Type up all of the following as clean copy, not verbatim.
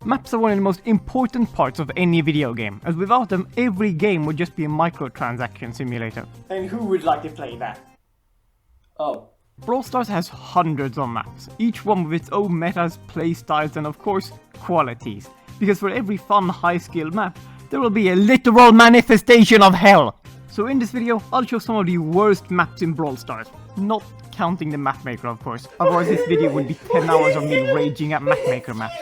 Maps are one of the most important parts of any video game, as without them, every game would just be a microtransaction simulator. And who would like to play that? Oh. Brawl Stars has hundreds of maps, each one with its own metas, playstyles, and of course, qualities. Because for every fun, high-skill map, there will be a literal manifestation of hell! So in this video, I'll show some of the worst maps in Brawl Stars. Not counting the map maker, of course, otherwise this video would be 10 hours of me raging at map maker maps.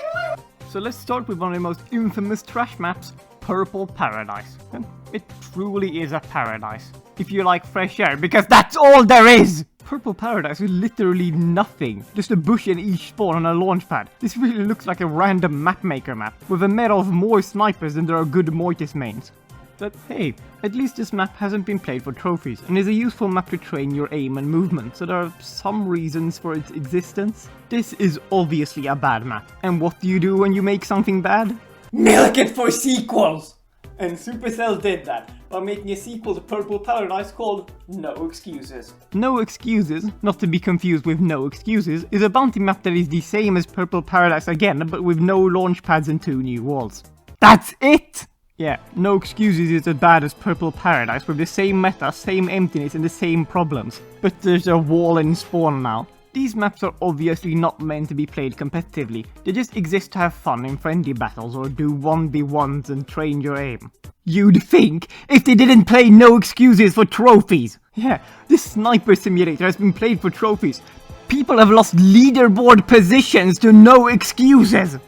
So let's start with one of the most infamous trash maps, Purple Paradise. And it truly is a paradise. If you like fresh air, because that's all there is! Purple Paradise is literally nothing. Just a bush in each spawn on a launch pad. This really looks like a random map maker map, with a meta of more snipers than there are good Mortis mains. But hey, at least this map hasn't been played for trophies, and is a useful map to train your aim and movement, so there are some reasons for its existence. This is obviously a bad map, and what do you do when you make something bad? Milk it for sequels! And Supercell did that, by making a sequel to Purple Paradise called No Excuses. No Excuses, not to be confused with No Excuses, is a bounty map that is the same as Purple Paradise again, but with no launch pads and 2 new walls. That's it! Yeah, No Excuses is as bad as Purple Paradise, with the same meta, same emptiness and the same problems. But there's a wall in spawn now. These maps are obviously not meant to be played competitively, they just exist to have fun in friendly battles or do 1v1s and train your aim. You'd think, if they didn't play No Excuses for trophies! Yeah, this sniper simulator has been played for trophies. People have lost leaderboard positions to No Excuses!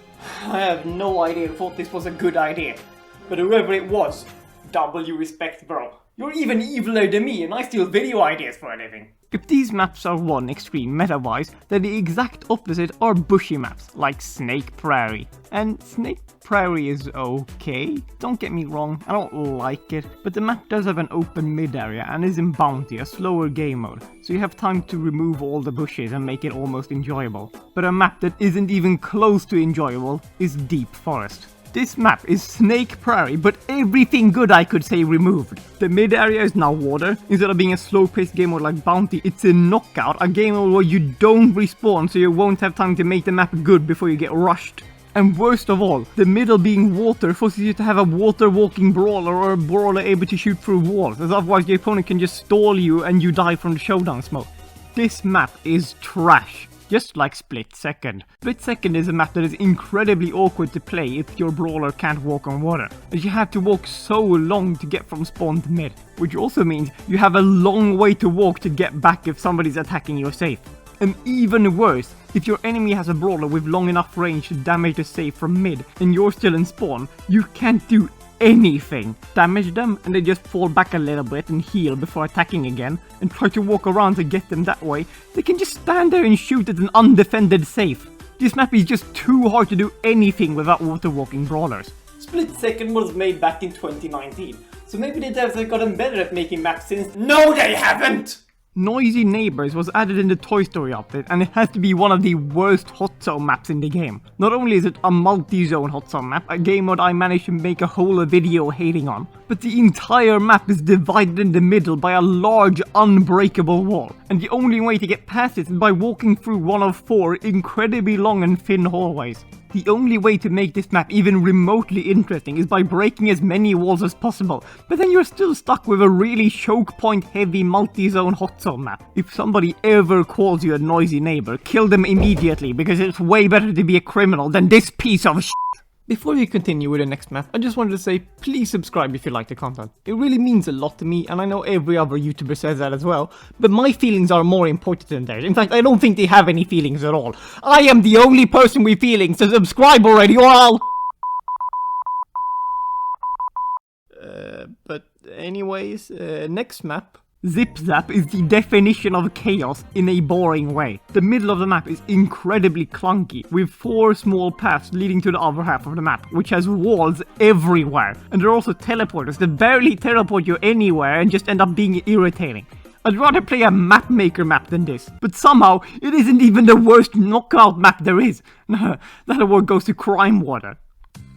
I have no idea who thought this was a good idea. But whoever it was, W respect, bro. You're even eviler than me and I steal video ideas for a living. If these maps are one extreme meta-wise, then the exact opposite are bushy maps, like Snake Prairie. And Snake Prairie is okay, don't get me wrong, I don't like it, but the map does have an open mid area and is in Bounty, a slower game mode, so you have time to remove all the bushes and make it almost enjoyable. But a map that isn't even close to enjoyable is Deep Forest. This map is Snake Prairie, but everything good I could say removed. The mid area is now water. Instead of being a slow-paced game mode like Bounty, it's a knockout, a game mode where you don't respawn so you won't have time to make the map good before you get rushed. And worst of all, the middle being water forces you to have a water-walking brawler or a brawler able to shoot through walls, as otherwise the opponent can just stall you and you die from the showdown smoke. This map is trash. Just like Split Second. Split Second is a map that is incredibly awkward to play if your brawler can't walk on water, as you have to walk so long to get from spawn to mid, which also means you have a long way to walk to get back if somebody's attacking your safe. And even worse, if your enemy has a brawler with long enough range to damage the safe from mid and you're still in spawn, you can't do anything. Damage them and they just fall back a little bit and heal before attacking again and try to walk around to get them that way. They can just stand there and shoot at an undefended safe. This map is just too hard to do anything without water walking brawlers. Split Second was made back in 2019, so maybe the devs have gotten better at making maps since— No, they haven't! Noisy Neighbors was added in the Toy Story update, and it has to be one of the worst hot zone maps in the game. Not only is it a multi-zone hot zone map, a game mode I managed to make a whole video hating on, but the entire map is divided in the middle by a large unbreakable wall, and the only way to get past it is by walking through one of 4 incredibly long and thin hallways. The only way to make this map even remotely interesting is by breaking as many walls as possible, but then you're still stuck with a really choke point heavy multi-zone hot zone map. If somebody ever calls you a noisy neighbor, kill them immediately, because it's way better to be a criminal than this piece of shit. Before we continue with the next map, I just wanted to say please subscribe if you like the content. It really means a lot to me, and I know every other YouTuber says that as well, but my feelings are more important than theirs. In fact, I don't think they have any feelings at all. I am the only person with feelings, so subscribe already or I'll— But anyways, next map. Zip Zap is the definition of chaos in a boring way. The middle of the map is incredibly clunky, with 4 small paths leading to the other half of the map, which has walls everywhere. And there are also teleporters that barely teleport you anywhere and just end up being irritating. I'd rather play a map maker map than this, but somehow it isn't even the worst knockout map there is. That award goes to Crime Water.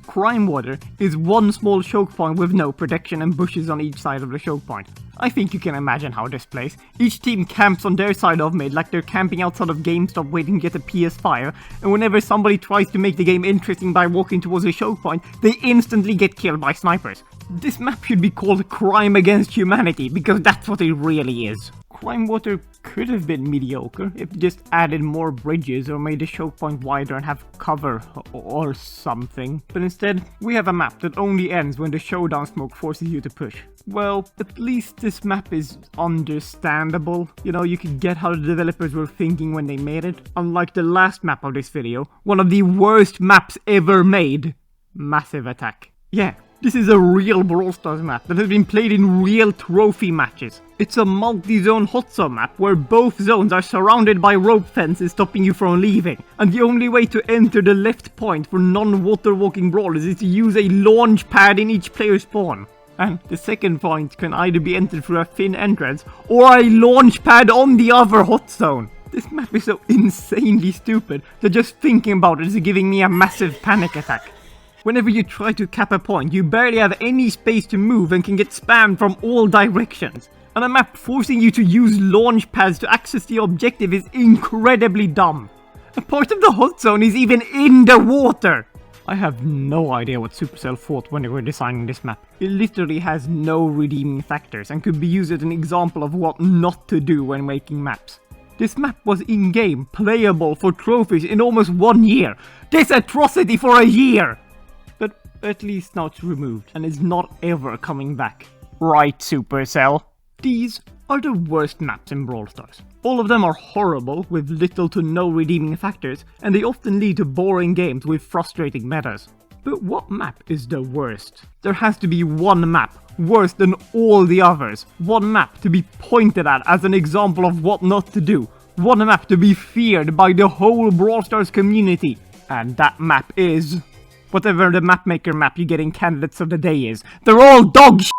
Crime Water is one small choke point with no protection and bushes on each side of the choke point. I think you can imagine how this plays. Each team camps on their side of mid like they're camping outside of GameStop waiting to get a PS5, and whenever somebody tries to make the game interesting by walking towards a choke point, they instantly get killed by snipers. This map should be called Crime Against Humanity, because that's what it really is. Crime Water could have been mediocre if they just added more bridges or made the choke point wider and have cover or something. But instead, we have a map that only ends when the showdown smoke forces you to push. Well, at least this map is understandable. You know, you can get how the developers were thinking when they made it. Unlike the last map of this video, one of the worst maps ever made. Massive Attack. Yeah. This is a real Brawl Stars map that has been played in real trophy matches. It's a multi-zone hot zone map where both zones are surrounded by rope fences stopping you from leaving. And the only way to enter the left point for non-water walking brawlers is to use a launch pad in each player's spawn. And the second point can either be entered through a thin entrance or a launch pad on the other hot zone. This map is so insanely stupid that just thinking about it is giving me a massive panic attack. Whenever you try to cap a point, you barely have any space to move and can get spammed from all directions. And a map forcing you to use launch pads to access the objective is incredibly dumb. A part of the hot zone is even in the water! I have no idea what Supercell thought when they were designing this map. It literally has no redeeming factors and could be used as an example of what not to do when making maps. This map was in-game, playable for trophies in almost 1 year. This atrocity for a year! But at least now it's removed, and is not ever coming back. Right, Supercell? These are the worst maps in Brawl Stars. All of them are horrible, with little to no redeeming factors, and they often lead to boring games with frustrating metas. But what map is the worst? There has to be one map worse than all the others. One map to be pointed at as an example of what not to do. One map to be feared by the whole Brawl Stars community. And that map is... whatever the mapmaker map you get in Candidates of the Day is. They're all dog shit!